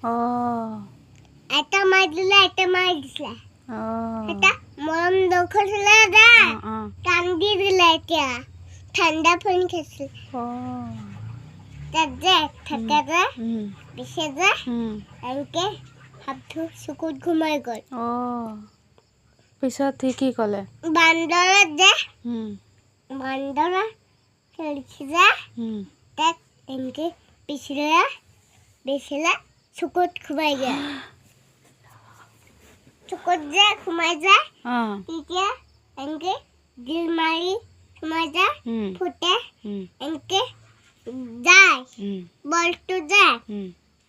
এটা মাৰি দিলে এটা মাৰি দিছিলে এটা মৰম দখলে দে কান্দি দিলে এতিয়া ঠাণ্ডা ফোন খাইছিল তাত যে থাকে যে পিছে যে এনেকে হাতটো চকুত ঘুমাই গ'ল পিছত কি ক'লে বান্দৰত যে বান্দৰ খেলিছে যে তাক এনেকে পিছিলে চকুত ঘুমাই গ'ল চকুত যে ঘুমাই যায় তেতিয়া এনেকে দিল মাৰি ঘুমাই যায় ফুটে এনেকে যায় বলটো যায়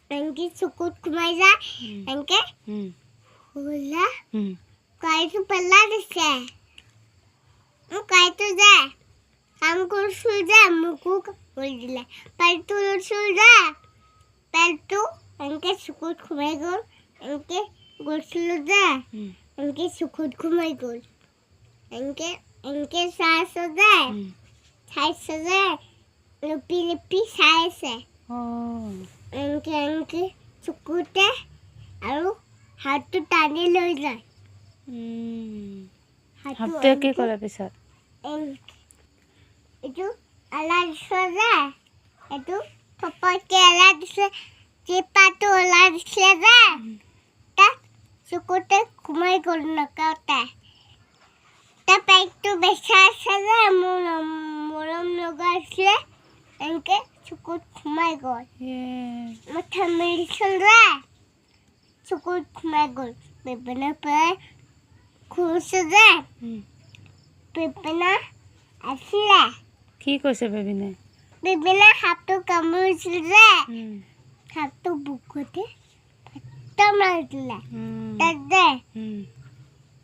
এনেকে চকুত ঘুমাই যায় এনেকে হুলা কাইটো পেলাই দিছে কাইটো যে কাম কৰিছিল যে মোকো কৰি দিলে পেলটো লৈছিল যে পেলটো এনেকে চকুত ঘুমাই গ'ল এনেকে গৈছিলোঁ যে এনেকে চকুত ঘুমাই গ'ল এনেকে চাইছে যে লুপি চাই আছে এনেকে চকুতে আৰু হাতটো টানি লৈ যায় হাতটোৱে কি ক'লে পিছত এইটো আলা দিছে যে এইটো থপকে আলা দিছে চিপাটো আলা দিছে যে তাক চকুতে ঘুমাই গ'ল নকাওতে তাৰ পেটটো বেচাইছে যে মৰম লগাইছিলে এনেকে চকুত ঘুমাই গ'ল মাথা মেলিছিল যে চকুত ঘুমাই গ'ল বেবেনা পৰা খুলিছে যে বেবেনা আছিলে কি কৈছে বেবিনে হাতটো কামুৰিছিল যে হাতটো বুকুতে পাথৰ মাৰি দিলে তাত যে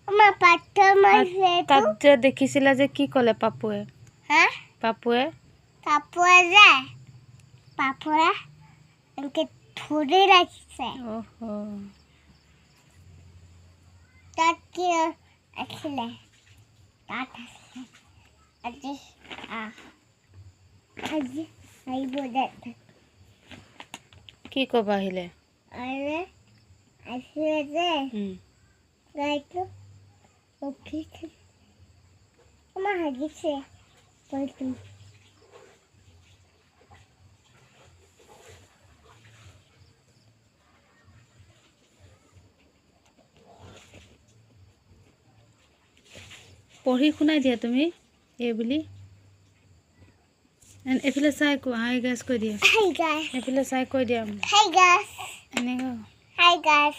আমাৰ পাথৰ মাৰিছে তাত যে দেখিছিলা যে কি ক'লে পাপুৱে যে পাপুৱে এনেকে ধৰি ৰাখিছে তাত কি আছিলে আজি আহিব দে কি ক'বা আহিলে আছিলে যে গাইটো উঠিছে আমাৰ হাগিছে পলটো পঢ়ি শুনাই দিয়া তুমি এই বুলি এফালে চাই হাই গাইছ কৈ দিয়া এফালে চাই কৈ দিয়া হাই গাইছ এনেকৈ হাই গাইছ